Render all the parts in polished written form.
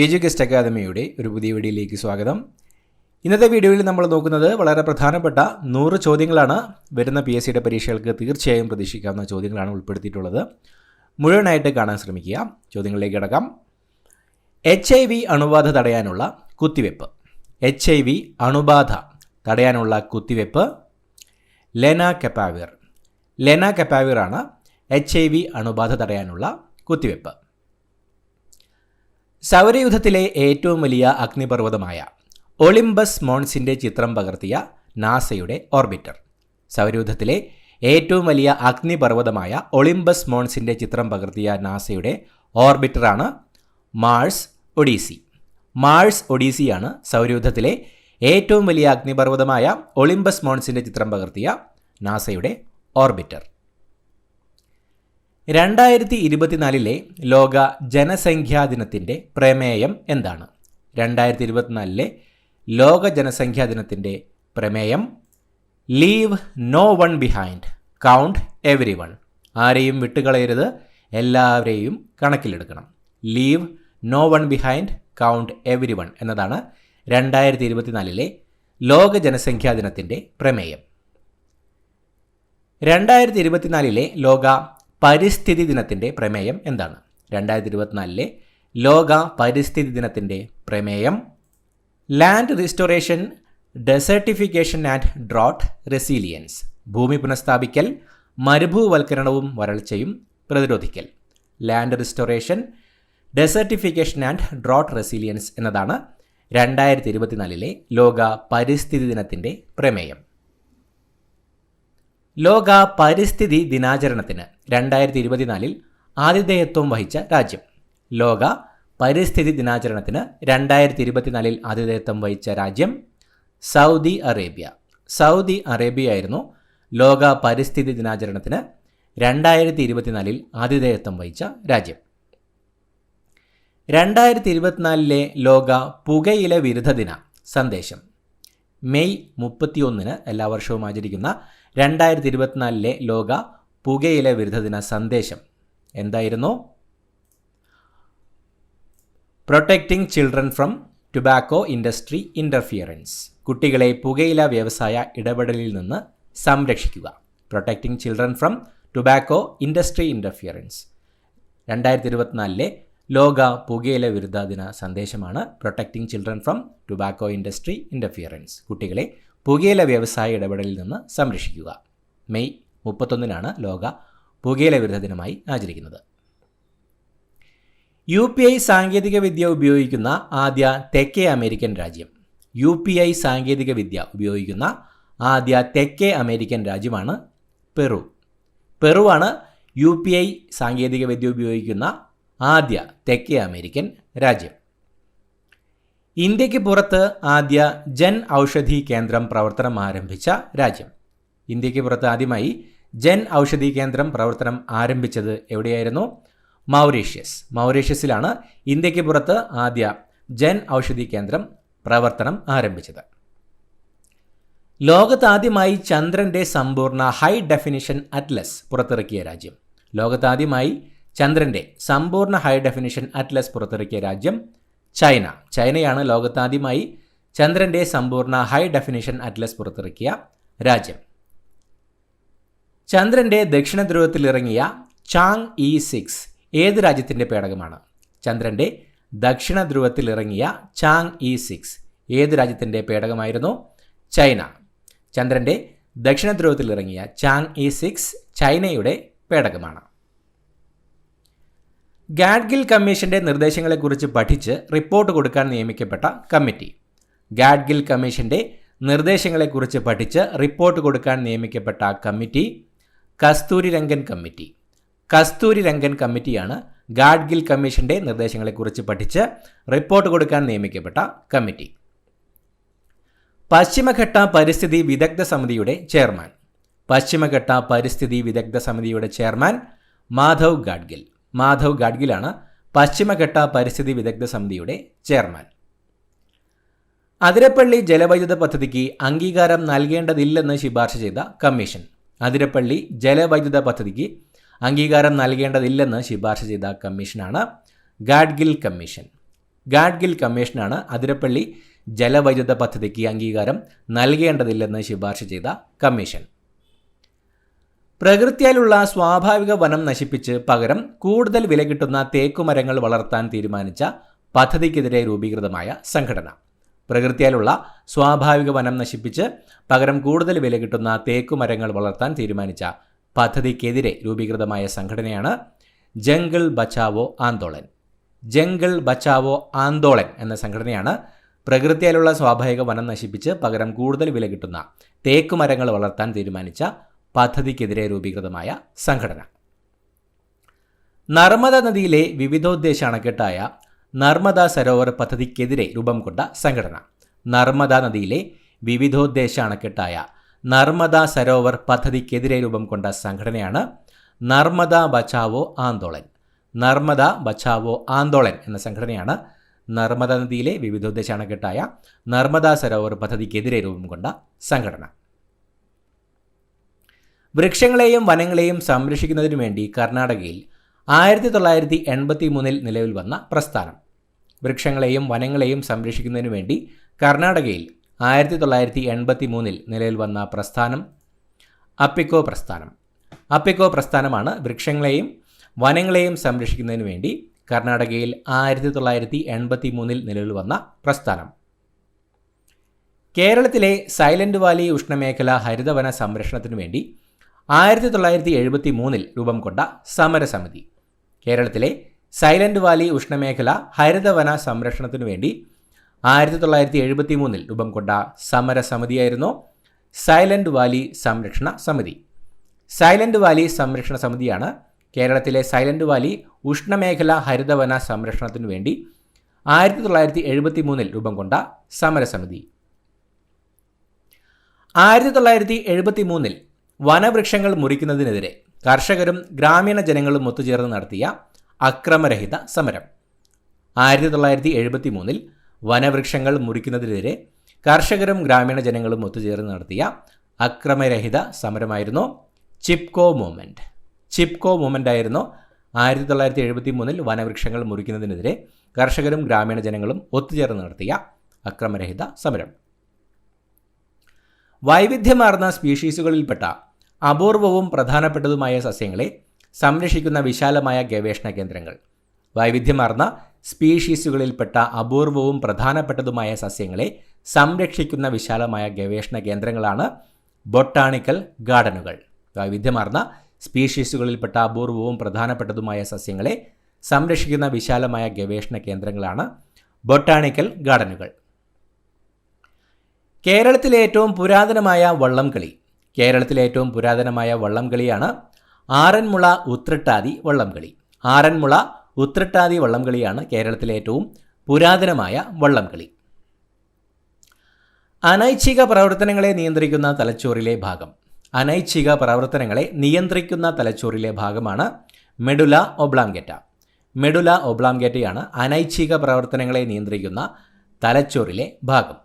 എജ്യൂകസ്റ്റ് അക്കാദമിയുടെ ഒരു പുതിയ വീഡിയോയിലേക്ക് സ്വാഗതം. ഇന്നത്തെ വീഡിയോയിൽ നമ്മൾ നോക്കുന്നത് വളരെ പ്രധാനപ്പെട്ട 100 ചോദ്യങ്ങളാണ്. വരുന്ന PSCയുടെ പരീക്ഷകൾക്ക് തീർച്ചയായും പ്രതീക്ഷിക്കാവുന്ന ചോദ്യങ്ങളാണ് ഉൾപ്പെടുത്തിയിട്ടുള്ളത്. മുഴുവനായിട്ട് കാണാൻ ശ്രമിക്കുക. ചോദ്യങ്ങളിലേക്ക് കടക്കാം. HIV അണുബാധ തടയാനുള്ള കുത്തിവെപ്പ്. HIV അണുബാധ തടയാനുള്ള കുത്തിവെപ്പ് ലെനാകെപാവിർ. ലെനാകെപാവിർ ആണ് HIV അണുബാധ തടയാനുള്ള കുത്തിവെപ്പ്. സൗരയൂഥത്തിലെ ഏറ്റവും വലിയ അഗ്നിപർവ്വതമായ ഒളിമ്പസ് മോൺസിൻ്റെ ചിത്രം പകർത്തിയ നാസയുടെ ഓർബിറ്റർ. സൗരയൂഥത്തിലെ ഏറ്റവും വലിയ അഗ്നിപർവ്വതമായ ഒളിമ്പസ് മോൺസിൻ്റെ ചിത്രം പകർത്തിയ നാസയുടെ ഓർബിറ്ററാണ് മാർസ് ഒഡീസി. മാർസ് ഒഡീസിയാണ് സൗരയൂഥത്തിലെ ഏറ്റവും വലിയ അഗ്നിപർവ്വതമായ ഒളിമ്പസ് മോൺസിൻ്റെ ചിത്രം പകർത്തിയ നാസയുടെ ഓർബിറ്റർ. 2024 ലോക ജനസംഖ്യാ ദിനത്തിൻ്റെ പ്രമേയം എന്താണ്? 2024 ലോക ജനസംഖ്യാ ദിനത്തിൻ്റെ പ്രമേയം leave no one behind, count every one. ആരെയും വിട്ടുകളയരുത്, എല്ലാവരെയും കണക്കിലെടുക്കണം. Leave no one behind, count every one എന്നതാണ് 2024 ലോക ജനസംഖ്യാ ദിനത്തിൻ്റെ പ്രമേയം. 2024 ലോക പരിസ്ഥിതി ദിനത്തിൻ്റെ പ്രമേയം എന്താണ്? 2024 ലോക പരിസ്ഥിതി ദിനത്തിൻ്റെ പ്രമേയം land restoration, desertification and drought resilience. ഭൂമി പുനഃസ്ഥാപിക്കൽ, മരുഭൂവൽക്കരണവും വരൾച്ചയും പ്രതിരോധിക്കൽ. Land restoration, desertification and drought resilience എന്നതാണ് 2024 ലോക പരിസ്ഥിതി ദിനത്തിൻ്റെ പ്രമേയം. ലോക പരിസ്ഥിതി ദിനാചരണത്തിന് 2024 ആതിഥേയത്വം വഹിച്ച രാജ്യം. ലോക പരിസ്ഥിതി ദിനാചരണത്തിന് 2024 ആതിഥേയത്വം വഹിച്ച രാജ്യം സൗദി അറേബ്യ. സൗദി അറേബ്യയായിരുന്നു ലോക പരിസ്ഥിതി ദിനാചരണത്തിന് 2024 ആതിഥേയത്വം വഹിച്ച രാജ്യം. 2024 ലോക പുകയില വിരുദ്ധ ദിന സന്ദേശം. മെയ് 31 എല്ലാ വർഷവും ആചരിക്കുന്ന 2024 ലോക പുകയില വിരുദ്ധ ദിന സന്ദേശം എന്തായിരുന്നു? Protecting children from tobacco industry interference. കുട്ടികളെ പുകയില വ്യവസായ ഇടപെടലിൽ നിന്ന് സംരക്ഷിക്കുക. Protecting children from tobacco industry interference 2024 ലോക പുകയില വിരുദ്ധ ദിന സന്ദേശമാണ് protecting children from tobacco industry interference. കുട്ടികളെ പുകയില വ്യവസായ ഇടപെടലിൽ നിന്ന് സംരക്ഷിക്കുക. മെയ് 31 ലോക പുകയില വിരുദ്ധ ദിനമായി ആചരിക്കുന്നത്. UPI സാങ്കേതികവിദ്യ ഉപയോഗിക്കുന്ന ആദ്യ തെക്കേ അമേരിക്കൻ രാജ്യം. UPI സാങ്കേതികവിദ്യ ഉപയോഗിക്കുന്ന ആദ്യ തെക്കേ അമേരിക്കൻ രാജ്യമാണ് പെറു. പെറുവാണ് UPI സാങ്കേതികവിദ്യ ഉപയോഗിക്കുന്ന ആദ്യ തെക്കേ അമേരിക്കൻ രാജ്യം. ഇന്ത്യക്ക് പുറത്ത് ആദ്യ ജൻ ഔഷധി കേന്ദ്രം പ്രവർത്തനം ആരംഭിച്ച രാജ്യം. ഇന്ത്യക്ക് പുറത്ത് ആദ്യമായി ജൻ ഔഷധി കേന്ദ്രം പ്രവർത്തനം ആരംഭിച്ചത് എവിടെയായിരുന്നു? മൗറീഷ്യസ്. മൗറീഷ്യസിലാണ് ഇന്ത്യക്ക് പുറത്ത് ആദ്യ ജൻ ഔഷധി കേന്ദ്രം പ്രവർത്തനം ആരംഭിച്ചത്. ലോകത്താദ്യമായി ചന്ദ്രൻ്റെ സമ്പൂർണ്ണ ഹൈ ഡെഫിനിഷൻ അറ്റ്ലസ് പുറത്തിറക്കിയ രാജ്യം. ലോകത്താദ്യമായി ചന്ദ്രൻ്റെ സമ്പൂർണ്ണ ഹൈ ഡെഫിനിഷൻ അറ്റ്ലസ് പുറത്തിറക്കിയ രാജ്യം ചൈന. ചൈനയാണ് ലോകത്താദ്യമായി ചന്ദ്രൻ്റെ സമ്പൂർണ്ണ ഹൈ ഡെഫിനിഷൻ അറ്റ്ലസ് പുറത്തിറക്കിയ രാജ്യം. ചന്ദ്രൻ്റെ ദക്ഷിണ ധ്രുവത്തിൽ ഇറങ്ങിയ ചാങ് E6 ഏത് രാജ്യത്തിൻ്റെ പേടകമാണ്? ചന്ദ്രൻ്റെ ദക്ഷിണ ധ്രുവത്തിൽ ഇറങ്ങിയ ചാങ് E6 ഏത് രാജ്യത്തിൻ്റെ പേടകമായിരുന്നു? ചൈന. ചന്ദ്രൻ്റെ ദക്ഷിണ ധ്രുവത്തിൽ ഇറങ്ങിയ ചാങ് E6 ചൈനയുടെ പേടകമാണ്. ഗാഡ്ഗിൽ കമ്മീഷന്റെ നിർദ്ദേശങ്ങളെക്കുറിച്ച് പഠിച്ച് റിപ്പോർട്ട് കൊടുക്കാൻ നിയമിക്കപ്പെട്ട കമ്മിറ്റി. ഗാഡ്ഗിൽ കമ്മീഷന്റെ നിർദ്ദേശങ്ങളെക്കുറിച്ച് പഠിച്ച് റിപ്പോർട്ട് കൊടുക്കാൻ നിയമിക്കപ്പെട്ട കമ്മിറ്റി കസ്തൂരി രംഗൻ കമ്മിറ്റി. കസ്തൂരി രംഗൻ കമ്മിറ്റിയാണ് ഗാഡ്ഗിൽ കമ്മീഷന്റെ നിർദ്ദേശങ്ങളെക്കുറിച്ച് പഠിച്ച് റിപ്പോർട്ട് കൊടുക്കാൻ നിയമിക്കപ്പെട്ട കമ്മിറ്റി. പശ്ചിമഘട്ട പരിസ്ഥിതി വിദഗ്ധ സമിതിയുടെ ചെയർമാൻ. പശ്ചിമഘട്ട പരിസ്ഥിതി വിദഗ്ധ സമിതിയുടെ ചെയർമാൻ മാധവ് ഗാഡ്ഗിൽ. മാധവ് ഗാഡ്ഗിലാണ് പശ്ചിമഘട്ട പരിസ്ഥിതി വിദഗ്ധ സമിതിയുടെ ചെയർമാൻ. അതിരപ്പള്ളി ജലവൈദ്യുത പദ്ധതിക്ക് അംഗീകാരം നൽകേണ്ടതില്ലെന്ന് ശുപാർശ ചെയ്ത കമ്മീഷൻ. അതിരപ്പള്ളി ജലവൈദ്യുത പദ്ധതിക്ക് അംഗീകാരം നൽകേണ്ടതില്ലെന്ന് ശുപാർശ ചെയ്ത കമ്മീഷനാണ് ഗാഡ്ഗിൽ കമ്മീഷൻ. ഗാഡ്ഗിൽ കമ്മീഷനാണ് അതിരപ്പള്ളി ജലവൈദ്യുത പദ്ധതിക്ക് അംഗീകാരം നൽകേണ്ടതില്ലെന്ന് ശുപാർശ ചെയ്ത കമ്മീഷൻ. പ്രകൃതിയാലുള്ള സ്വാഭാവിക വനം നശിപ്പിച്ച് പകരം കൂടുതൽ വില കിട്ടുന്ന തേക്കുമരങ്ങൾ വളർത്താൻ തീരുമാനിച്ച പദ്ധതിക്കെതിരെ രൂപീകൃതമായ സംഘടന. പ്രകൃതിയാലുള്ള സ്വാഭാവിക വനം നശിപ്പിച്ച് പകരം കൂടുതൽ വില കിട്ടുന്ന തേക്കുമരങ്ങൾ വളർത്താൻ തീരുമാനിച്ച പദ്ധതിക്കെതിരെ രൂപീകൃതമായ സംഘടനയാണ് ജംഗിൾ ബച്ചാവോ ആന്തോളൻ. ജംഗിൾ ബച്ചാവോ ആന്തോളൻ എന്ന സംഘടനയാണ് പ്രകൃതിയാലുള്ള സ്വാഭാവിക വനം നശിപ്പിച്ച് പകരം കൂടുതൽ വില കിട്ടുന്ന തേക്കുമരങ്ങൾ വളർത്താൻ തീരുമാനിച്ച പദ്ധതിക്കെതിരെ രൂപീകൃതമായ സംഘടന. നർമ്മദ നദിയിലെ വിവിധോദ്ദേശ അണക്കെട്ടായ നർമ്മദ സരോവർ പദ്ധതിക്കെതിരെ രൂപം കൊണ്ട സംഘടന. നർമ്മദ നദിയിലെ വിവിധോദ്ദേശ അണക്കെട്ടായ നർമ്മദ സരോവർ പദ്ധതിക്കെതിരെ രൂപം കൊണ്ട സംഘടനയാണ് നർമ്മദ ബച്ചാവോ ആന്തോളൻ. നർമ്മദ ബച്ചാവോ ആന്തോളൻ എന്ന സംഘടനയാണ് നർമ്മദ നദിയിലെ വിവിധോദ്ദേശ അണക്കെട്ടായ നർമ്മദ സരോവർ പദ്ധതിക്കെതിരെ രൂപം കൊണ്ട സംഘടന. വൃക്ഷങ്ങളെയും വനങ്ങളെയും സംരക്ഷിക്കുന്നതിനു വേണ്ടി കർണാടകയിൽ 1983 നിലവിൽ വന്ന പ്രസ്ഥാനം. വൃക്ഷങ്ങളെയും വനങ്ങളെയും സംരക്ഷിക്കുന്നതിനു വേണ്ടി കർണാടകയിൽ 1983 നിലവിൽ വന്ന പ്രസ്ഥാനം അപ്പിക്കോ പ്രസ്ഥാനം. അപ്പിക്കോ പ്രസ്ഥാനമാണ് വൃക്ഷങ്ങളെയും വനങ്ങളെയും സംരക്ഷിക്കുന്നതിനു വേണ്ടി കർണാടകയിൽ 1983 നിലവിൽ വന്ന പ്രസ്ഥാനം. കേരളത്തിലെ സൈലന്റ് വാലി ഉഷ്ണമേഖല ഹരിതവന സംരക്ഷണത്തിനു വേണ്ടി 1973 രൂപം കൊണ്ട സമരസമിതി. കേരളത്തിലെ സൈലന്റ് വാലി ഉഷ്ണമേഖല ഹരിതവന സംരക്ഷണത്തിനു വേണ്ടി 1973 രൂപം കൊണ്ട സമരസമിതിയായിരുന്നു സൈലന്റ് വാലി സംരക്ഷണ സമിതി. സൈലന്റ് വാലി സംരക്ഷണ സമിതിയാണ് കേരളത്തിലെ സൈലന്റ് വാലി ഉഷ്ണമേഖല ഹരിതവന സംരക്ഷണത്തിനു വേണ്ടി 1973 രൂപം കൊണ്ട സമരസമിതി. 1973 വനവൃക്ഷങ്ങൾ മുറിക്കുന്നതിനെതിരെ കർഷകരും ഗ്രാമീണ ജനങ്ങളും ഒത്തുചേർന്ന് നടത്തിയ അക്രമരഹിത സമരം. 1973 വനവൃക്ഷങ്ങൾ മുറിക്കുന്നതിനെതിരെ കർഷകരും ഗ്രാമീണ ജനങ്ങളും ഒത്തുചേർന്ന് നടത്തിയ അക്രമരഹിത സമരമായിരുന്നു ചിപ്കോ മൂവ്മെൻറ്റ്. ചിപ്കോ മൂവ്മെൻ്റ് ആയിരുന്നു 1973 വനവൃക്ഷങ്ങൾ മുറിക്കുന്നതിനെതിരെ കർഷകരും ഗ്രാമീണ ജനങ്ങളും ഒത്തുചേർന്ന് നടത്തിയ അക്രമരഹിത സമരം. വൈവിധ്യമാർന്ന സ്പീഷീസുകളിൽപ്പെട്ട അപൂർവവും പ്രധാനപ്പെട്ടതുമായ സസ്യങ്ങളെ സംരക്ഷിക്കുന്ന വിശാലമായ ഗവേഷണ കേന്ദ്രങ്ങൾ. വൈവിധ്യമാർന്ന സ്പീഷീസുകളിൽപ്പെട്ട അപൂർവവും പ്രധാനപ്പെട്ടതുമായ സസ്യങ്ങളെ സംരക്ഷിക്കുന്ന വിശാലമായ ഗവേഷണ കേന്ദ്രങ്ങളാണ് ബൊട്ടാണിക്കൽ ഗാർഡനുകൾ. വൈവിധ്യമാർന്ന സ്പീഷീസുകളിൽപ്പെട്ട അപൂർവവും പ്രധാനപ്പെട്ടതുമായ സസ്യങ്ങളെ സംരക്ഷിക്കുന്ന വിശാലമായ ഗവേഷണ കേന്ദ്രങ്ങളാണ് ബൊട്ടാണിക്കൽ ഗാർഡനുകൾ. കേരളത്തിലെ ഏറ്റവും പുരാതനമായ വള്ളംകളി. കേരളത്തിലെ ഏറ്റവും പുരാതനമായ വള്ളംകളിയാണ് ആറന്മുള ഉത്രട്ടാതി വള്ളംകളി. ആറന്മുള ഉത്രട്ടാതി വള്ളംകളിയാണ് കേരളത്തിലെ ഏറ്റവും പുരാതനമായ വള്ളംകളി. അനൈച്ഛിക പ്രവർത്തനങ്ങളെ നിയന്ത്രിക്കുന്ന തലച്ചോറിലെ ഭാഗം. അനൈച്ഛിക പ്രവർത്തനങ്ങളെ നിയന്ത്രിക്കുന്ന തലച്ചോറിലെ ഭാഗമാണ് മെഡുല ഒബ്ലാങ്കേറ്റ. മെഡുല ഒബ്ലാങ്കേറ്റയാണ് അനൈച്ഛിക പ്രവർത്തനങ്ങളെ നിയന്ത്രിക്കുന്ന തലച്ചോറിലെ ഭാഗം.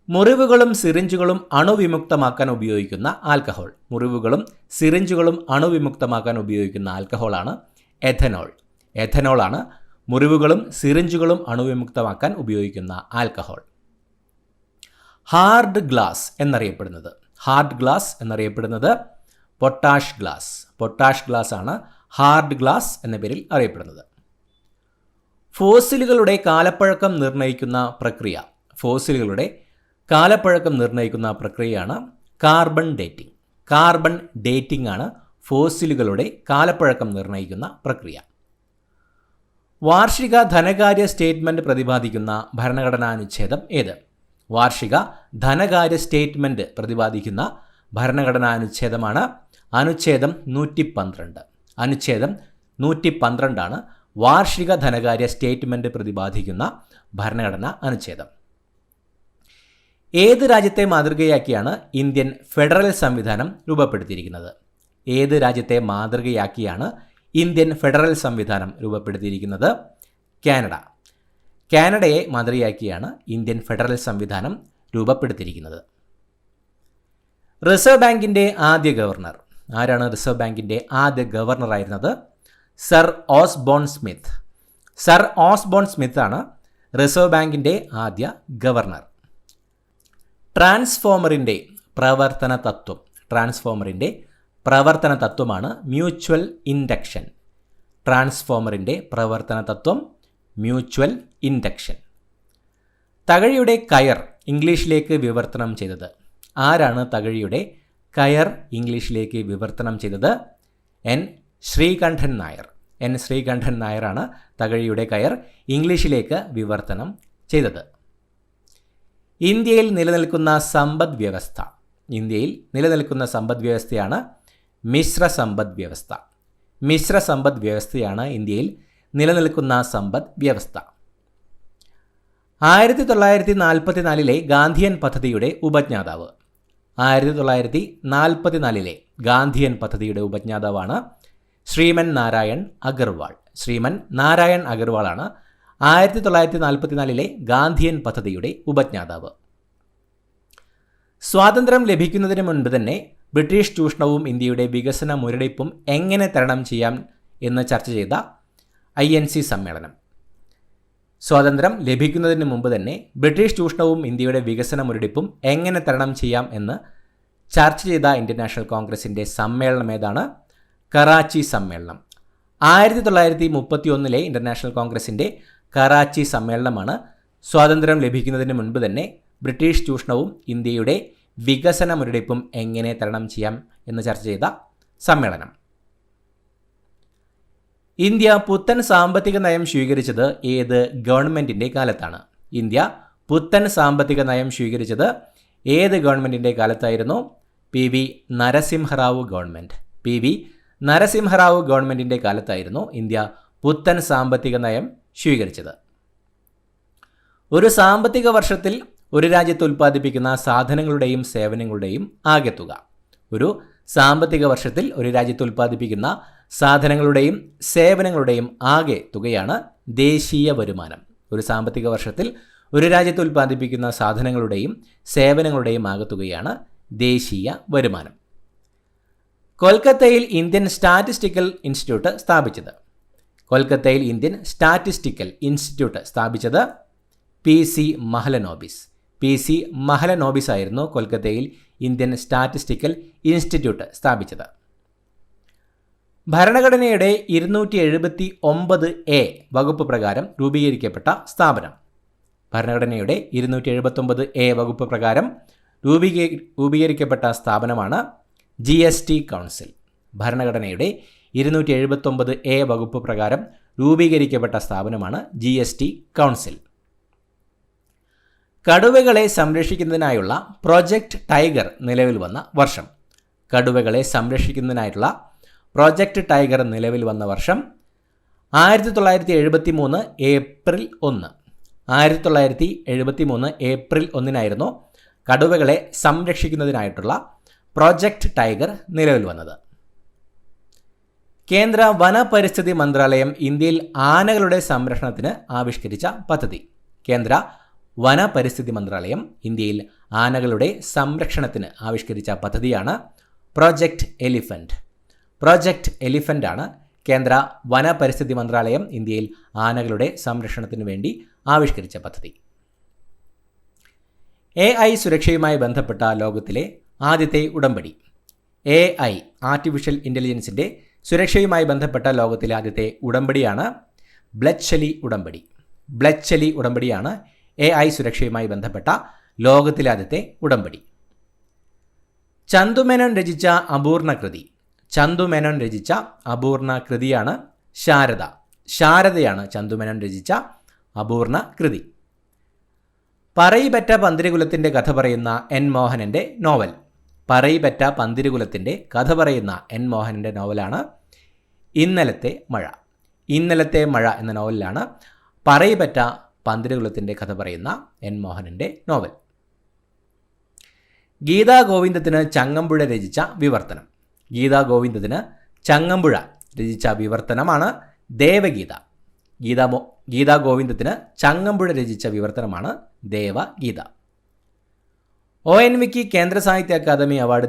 മുറിവുകളും സിറിഞ്ചുകളും അണുവിമുക്തമാക്കാൻ ഉപയോഗിക്കുന്ന ആൽക്കഹോൾ. മുറിവുകളും സിറിഞ്ചുകളും അണുവിമുക്തമാക്കാൻ ഉപയോഗിക്കുന്ന ആൽക്കഹോളാണ് എഥനോൾ. എഥനോളാണ് മുറിവുകളും സിറിഞ്ചുകളും അണുവിമുക്തമാക്കാൻ ഉപയോഗിക്കുന്ന ആൽക്കഹോൾ. ഹാർഡ് ഗ്ലാസ് എന്നറിയപ്പെടുന്നത്. ഹാർഡ് ഗ്ലാസ് എന്നറിയപ്പെടുന്നത് പൊട്ടാഷ് ഗ്ലാസ്. പൊട്ടാഷ് ഗ്ലാസ് ആണ് ഹാർഡ് ഗ്ലാസ് എന്ന പേരിൽ അറിയപ്പെടുന്നത്. ഫോസിലുകളുടെ കാലപ്പഴക്കം നിർണ്ണയിക്കുന്ന പ്രക്രിയ. ഫോസിലുകളുടെ കാലപ്പഴക്കം നിർണ്ണയിക്കുന്ന പ്രക്രിയയാണ് കാർബൺ ഡേറ്റിംഗ്. കാർബൺ ഡേറ്റിംഗ് ആണ് ഫോസിലുകളുടെ കാലപ്പഴക്കം നിർണ്ണയിക്കുന്ന പ്രക്രിയ. വാർഷിക ധനകാര്യ സ്റ്റേറ്റ്മെൻറ്റ് പ്രതിപാദിക്കുന്ന ഭരണഘടനാനുച്ഛേദം ഏത്? വാർഷിക ധനകാര്യ സ്റ്റേറ്റ്മെൻറ്റ് പ്രതിപാദിക്കുന്ന ഭരണഘടനാനുച്ഛേദമാണ് അനുച്ഛേദം 112. അനുച്ഛേദം 112 വാർഷിക ധനകാര്യ സ്റ്റേറ്റ്മെൻറ്റ് പ്രതിപാദിക്കുന്ന ഭരണഘടനാ അനുച്ഛേദം. ഏത് രാജ്യത്തെ മാതൃകയാക്കിയാണ് ഇന്ത്യൻ ഫെഡറൽ സംവിധാനം രൂപപ്പെടുത്തിയിരിക്കുന്നത്? ഏത് രാജ്യത്തെ മാതൃകയാക്കിയാണ് ഇന്ത്യൻ ഫെഡറൽ സംവിധാനം രൂപപ്പെടുത്തിയിരിക്കുന്നത്? കാനഡ. കാനഡയെ മാതൃകയാക്കിയാണ് ഇന്ത്യൻ ഫെഡറൽ സംവിധാനം രൂപപ്പെടുത്തിയിരിക്കുന്നത്. റിസർവ് ബാങ്കിൻ്റെ ആദ്യ ഗവർണർ ആരാണ്? റിസർവ് ബാങ്കിൻ്റെ ആദ്യ ഗവർണറായിരുന്നത് sir Osborne Smith. Sir Osborne സ്മിത്താണ് റിസർവ് ബാങ്കിൻ്റെ ആദ്യ ഗവർണർ. ട്രാൻസ്ഫോമറിൻ്റെ പ്രവർത്തന തത്വമാണ് മ്യൂച്വൽ ഇൻഡക്ഷൻ. ട്രാൻസ്ഫോമറിൻ്റെ പ്രവർത്തന തത്വം മ്യൂച്വൽ ഇൻഡക്ഷൻ. തകഴിയുടെ കയർ ഇംഗ്ലീഷിലേക്ക് വിവർത്തനം ചെയ്തത് ആരാണ്? തകഴിയുടെ കയർ ഇംഗ്ലീഷിലേക്ക് വിവർത്തനം ചെയ്തത് എൻ ശ്രീകണ്ഠൻ നായരാണ് തകഴിയുടെ കയർ ഇംഗ്ലീഷിലേക്ക് വിവർത്തനം ചെയ്തത്. ഇന്ത്യയിൽ നിലനിൽക്കുന്ന സമ്പദ് വ്യവസ്ഥയാണ് മിശ്ര സമ്പദ് വ്യവസ്ഥയാണ് ഇന്ത്യയിൽ നിലനിൽക്കുന്ന സമ്പദ് വ്യവസ്ഥ. 1944 ഗാന്ധിയൻ പദ്ധതിയുടെ ഉപജ്ഞാതാവാണ് ശ്രീമൻ നാരായൺ അഗർവാളാണ് 1944 ഗാന്ധിയൻ പദ്ധതിയുടെ ഉപജ്ഞാതാവ്. സ്വാതന്ത്ര്യം ലഭിക്കുന്നതിന് മുൻപ് തന്നെ ബ്രിട്ടീഷ് ചൂഷണവും ഇന്ത്യയുടെ വികസന മുരടിപ്പും എങ്ങനെ തരണം ചെയ്യാം എന്ന് ചർച്ച ചെയ്ത INC സമ്മേളനം. സ്വാതന്ത്ര്യം ലഭിക്കുന്നതിന് മുമ്പ് തന്നെ ബ്രിട്ടീഷ് ചൂഷണവും ഇന്ത്യയുടെ വികസന മുരടിപ്പും എങ്ങനെ തരണം ചെയ്യാം എന്ന് ചർച്ച ചെയ്ത ഇന്ത്യൻ നാഷണൽ കോൺഗ്രസിൻ്റെ സമ്മേളനം ഏതാണ്? കറാച്ചി സമ്മേളനം. 1931 ഇന്റർനാഷണൽ കോൺഗ്രസിൻ്റെ കറാച്ചി സമ്മേളനമാണ് സ്വാതന്ത്ര്യം ലഭിക്കുന്നതിന് മുൻപ് തന്നെ ബ്രിട്ടീഷ് ചൂഷണവും ഇന്ത്യയുടെ വികസന മുരടിപ്പും എങ്ങനെ തരണം ചെയ്യാം എന്ന് ചർച്ച ചെയ്ത സമ്മേളനം. ഇന്ത്യ പുത്തൻ സാമ്പത്തിക നയം സ്വീകരിച്ചത് ഏത് ഗവൺമെൻറ്റിൻ്റെ കാലത്താണ്? പുത്തൻ സാമ്പത്തിക നയം സ്വീകരിച്ചത് ഏത് ഗവൺമെൻറ്റിൻ്റെ കാലത്തായിരുന്നു? PV നരസിംഹറാവു ഗവൺമെൻറ്റിൻ്റെ കാലത്തായിരുന്നു ഇന്ത്യ പുത്തൻ സാമ്പത്തിക നയം സ്വീകരിച്ചത്. ഒരു സാമ്പത്തിക വർഷത്തിൽ ഒരു രാജ്യത്ത് ഉൽപ്പാദിപ്പിക്കുന്ന സാധനങ്ങളുടെയും സേവനങ്ങളുടെയും ആകെത്തുക. ഒരു സാമ്പത്തിക വർഷത്തിൽ ഒരു രാജ്യത്ത് ഉൽപ്പാദിപ്പിക്കുന്ന സാധനങ്ങളുടെയും സേവനങ്ങളുടെയും ആകെ തുകയാണ് ദേശീയ വരുമാനം. ഒരു സാമ്പത്തിക വർഷത്തിൽ ഒരു രാജ്യത്ത് ഉൽപ്പാദിപ്പിക്കുന്ന സാധനങ്ങളുടെയും സേവനങ്ങളുടെയും ആകെത്തുകയാണ് ദേശീയ വരുമാനം. കൊൽക്കത്തയിൽ ഇന്ത്യൻ സ്റ്റാറ്റിസ്റ്റിക്കൽ ഇൻസ്റ്റിറ്റ്യൂട്ട് സ്ഥാപിച്ചത് PC മഹലനോബിസ് ആയിരുന്നു കൊൽക്കത്തയിൽ ഇന്ത്യൻ സ്റ്റാറ്റിസ്റ്റിക്കൽ ഇൻസ്റ്റിറ്റ്യൂട്ട് സ്ഥാപിച്ചത്. ഭരണഘടനയുടെ 279A വകുപ്പ് പ്രകാരം രൂപീകരിക്കപ്പെട്ട സ്ഥാപനം. ഭരണഘടനയുടെ 279A വകുപ്പ് പ്രകാരം രൂപീകരിക്കപ്പെട്ട സ്ഥാപനമാണ് GST കൗൺസിൽ. ഭരണഘടനയുടെ 279A വകുപ്പ് പ്രകാരം രൂപീകരിക്കപ്പെട്ട സ്ഥാപനമാണ് GST കൗൺസിൽ. കടുവകളെ സംരക്ഷിക്കുന്നതിനായുള്ള പ്രോജക്റ്റ് ടൈഗർ നിലവിൽ വന്ന വർഷം. പ്രോജക്റ്റ് ടൈഗർ നിലവിൽ വന്ന വർഷം 1973 ഏപ്രിൽ 1. 1973 ഏപ്രിൽ 1 കടുവകളെ സംരക്ഷിക്കുന്നതിനായിട്ടുള്ള പ്രോജക്റ്റ് ടൈഗർ നിലവിൽ വന്നത്. കേന്ദ്ര വനപരിസ്ഥിതി മന്ത്രാലയം ഇന്ത്യയിൽ ആനകളുടെ സംരക്ഷണത്തിന് ആവിഷ്കരിച്ച പദ്ധതി. കേന്ദ്ര വനപരിസ്ഥിതി മന്ത്രാലയം ഇന്ത്യയിൽ ആനകളുടെ സംരക്ഷണത്തിന് ആവിഷ്കരിച്ച പദ്ധതിയാണ് പ്രോജക്റ്റ് എലിഫൻ്റ് ആണ് കേന്ദ്ര വനപരിസ്ഥിതി മന്ത്രാലയം ഇന്ത്യയിൽ ആനകളുടെ സംരക്ഷണത്തിന് വേണ്ടി ആവിഷ്കരിച്ച പദ്ധതി. AI സുരക്ഷയുമായി ബന്ധപ്പെട്ട ലോകത്തിലെ ആദ്യത്തെ ഉടമ്പടി. AI ആർട്ടിഫിഷ്യൽ ഇൻ്റലിജൻസിൻ്റെ സുരക്ഷയുമായി ബന്ധപ്പെട്ട ലോകത്തിലെ ആദ്യത്തെ ഉടമ്പടിയാണ് ബ്ലെച്ച്ലി ഉടമ്പടിയാണ് AI സുരക്ഷയുമായി ബന്ധപ്പെട്ട ലോകത്തിലെ ആദ്യത്തെ ഉടമ്പടി. ചന്തുമേനോൻ രചിച്ച അപൂർണ കൃതിയാണ് ശാരദയാണ് ചന്തുമേനോൻ രചിച്ച അപൂർണ കൃതി. പറയിപെറ്റ പന്തിരുകുലത്തിൻ്റെ കഥ പറയുന്ന N മോഹനൻ്റെ നോവൽ. നോവലാണ് ഇന്നലത്തെ മഴ എന്ന നോവലിലാണ് പറയിപെറ്റ പന്തിരുകുലത്തിൻ്റെ കഥ പറയുന്ന N മോഹനൻ്റെ നോവൽ. ഗീതാ ഗോവിന്ദത്തിന് ചങ്ങമ്പുഴ രചിച്ച വിവർത്തനമാണ് ദേവഗീത. ഗീതാ ഗോവിന്ദത്തിന് ചങ്ങമ്പുഴ രചിച്ച വിവർത്തനമാണ് ദേവഗീത. ONVക്ക് കേന്ദ്ര സാഹിത്യ അക്കാദമി അവാർഡ്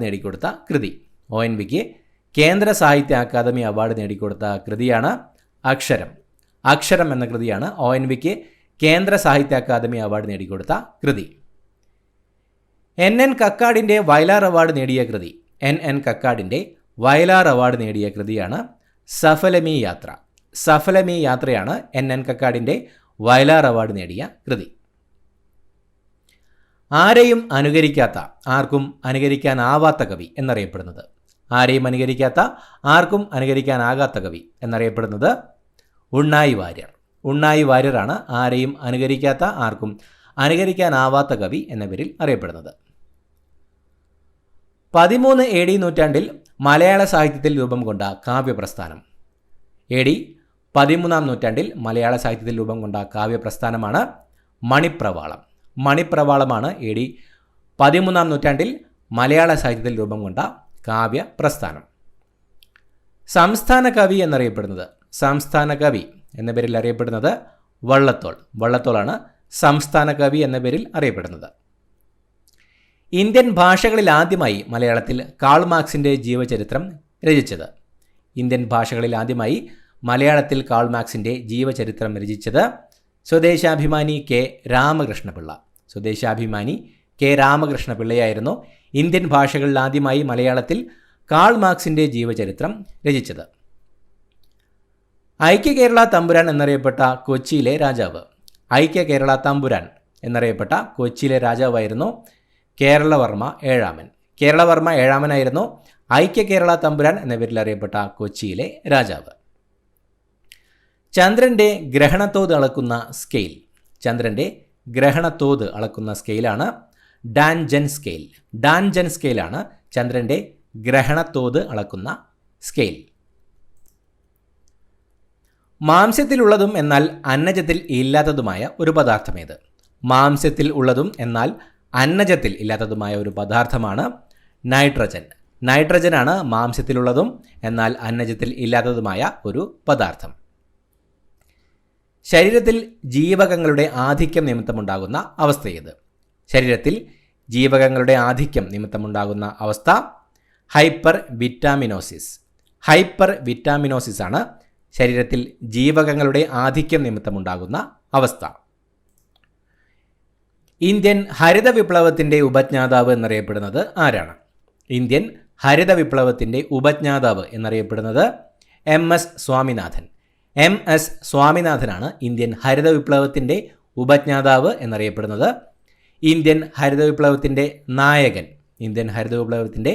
നേടിക്കൊടുത്ത കൃതിയാണ് അക്ഷരം. അക്ഷരം എന്ന കൃതിയാണ് ONVക്ക് കേന്ദ്ര സാഹിത്യ അക്കാദമി അവാർഡ് നേടിക്കൊടുത്ത കൃതി. NN കക്കാടിൻ്റെ വയലാർ അവാർഡ് നേടിയ കൃതി. NN കക്കാടിൻ്റെ വയലാർ അവാർഡ് നേടിയ കൃതിയാണ് സഫലമീ യാത്ര. സഫലമീ യാത്രയാണ് NN കക്കാടിൻ്റെ വയലാർ അവാർഡ് നേടിയ കൃതി. ആരെയും അനുകരിക്കാത്ത, ആർക്കും അനുകരിക്കാനാവാത്ത കവി എന്നറിയപ്പെടുന്നത്. ആരെയും അനുകരിക്കാത്ത, ആർക്കും അനുകരിക്കാനാകാത്ത കവി എന്നറിയപ്പെടുന്നത് ഉണ്ണായി വാര്യർ. ഉണ്ണായി വാര്യരാണ് ആരെയും അനുകരിക്കാത്ത, ആർക്കും അനുകരിക്കാനാവാത്ത കവി എന്ന പേരിൽ അറിയപ്പെടുന്നത്. 13 AD നൂറ്റാണ്ടിൽ മലയാള സാഹിത്യത്തിൽ രൂപം കൊണ്ട കാവ്യപ്രസ്ഥാനം. AD 13 നൂറ്റാണ്ടിൽ മലയാള സാഹിത്യത്തിൽ രൂപം കൊണ്ട കാവ്യപ്രസ്ഥാനമാണ് മണിപ്രവാളം. മണിപ്രവാളമാണ് AD 13 നൂറ്റാണ്ടിൽ മലയാള സാഹിത്യത്തിൽ രൂപം കൊണ്ട കാവ്യപ്രസ്ഥാനം. സംസ്ഥാന കവി എന്നറിയപ്പെടുന്നത്, സംസ്ഥാന കവി എന്ന പേരിൽ അറിയപ്പെടുന്നത് വള്ളത്തോൾ. വള്ളത്തോളാണ് സംസ്ഥാന കവി എന്ന പേരിൽ അറിയപ്പെടുന്നത്. ഇന്ത്യൻ ഭാഷകളിൽ ആദ്യമായി മലയാളത്തിൽ കാൾ മാർക്സിൻ്റെ ജീവചരിത്രം രചിച്ചത്. ഇന്ത്യൻ ഭാഷകളിൽ ആദ്യമായി മലയാളത്തിൽ കാൾ മാർക്സിൻ്റെ ജീവചരിത്രം രചിച്ചത് സ്വദേശാഭിമാനി K. രാമകൃഷ്ണപിള്ള. സ്വദേശാഭിമാനി K. രാമകൃഷ്ണപിള്ളയായിരുന്നു ഇന്ത്യൻ ഭാഷകളിൽ ആദ്യമായി മലയാളത്തിൽ കാൾ മാർക്സിൻ്റെ ജീവചരിത്രം രചിച്ചത്. ഐക്യ കേരള തമ്പുരാൻ എന്നറിയപ്പെട്ട കൊച്ചിയിലെ രാജാവ്. ഐക്യ കേരള തമ്പുരാൻ എന്നറിയപ്പെട്ട കൊച്ചിയിലെ രാജാവായിരുന്നു കേരളവർമ്മ ഏഴാമൻ. കേരളവർമ്മ ഏഴാമനായിരുന്നു ഐക്യ കേരള തമ്പുരാൻ എന്ന പേരിൽ അറിയപ്പെട്ട കൊച്ചിയിലെ രാജാവ്. ചന്ദ്രൻ്റെ ഗ്രഹണത്തോത് അളക്കുന്ന സ്കെയിൽ. ചന്ദ്രൻ്റെ ഗ്രഹണത്തോത് അളക്കുന്ന സ്കെയിലാണ് ഡാൻജൻ സ്കെയിൽ. ഡാൻജൻ സ്കെയിലാണ് ചന്ദ്രൻ്റെ ഗ്രഹണത്തോത് അളക്കുന്ന സ്കെയിൽ. മാംസ്യത്തിലുള്ളതും എന്നാൽ അന്നജത്തിൽ ഇല്ലാത്തതുമായ ഒരു പദാർത്ഥമേത്? മാംസ്യത്തിൽ ഉള്ളതും എന്നാൽ അന്നജത്തിൽ ഇല്ലാത്തതുമായ ഒരു പദാർത്ഥമാണ് നൈട്രജൻ. നൈട്രജനാണ് മാംസ്യത്തിലുള്ളതും എന്നാൽ അന്നജത്തിൽ ഇല്ലാത്തതുമായ ഒരു പദാർത്ഥം. ശരീരത്തിൽ ജീവകങ്ങളുടെ ആധിക്യം നിമിത്തമുണ്ടാകുന്ന അവസ്ഥ ഏത്? ശരീരത്തിൽ ജീവകങ്ങളുടെ ആധിക്യം നിമിത്തമുണ്ടാകുന്ന അവസ്ഥ ഹൈപ്പർ വിറ്റാമിനോസിസ്. ഹൈപ്പർ വിറ്റാമിനോസിസ് ആണ് ശരീരത്തിൽ ജീവകങ്ങളുടെ ആധിക്യം നിമിത്തമുണ്ടാകുന്ന അവസ്ഥ. ഇന്ത്യൻ ഹരിത വിപ്ലവത്തിൻ്റെ ഉപജ്ഞാതാവ് എന്നറിയപ്പെടുന്നത് ആരാണ്? ഇന്ത്യൻ ഹരിത വിപ്ലവത്തിൻ്റെ ഉപജ്ഞാതാവ് എന്നറിയപ്പെടുന്നത് MS സ്വാമിനാഥൻ. MS സ്വാമിനാഥനാണ് ഇന്ത്യൻ ഹരിത വിപ്ലവത്തിൻ്റെ ഉപജ്ഞാതാവ് എന്നറിയപ്പെടുന്നത്. ഇന്ത്യൻ ഹരിത വിപ്ലവത്തിൻ്റെ നായകൻ, ഇന്ത്യൻ ഹരിത വിപ്ലവത്തിൻ്റെ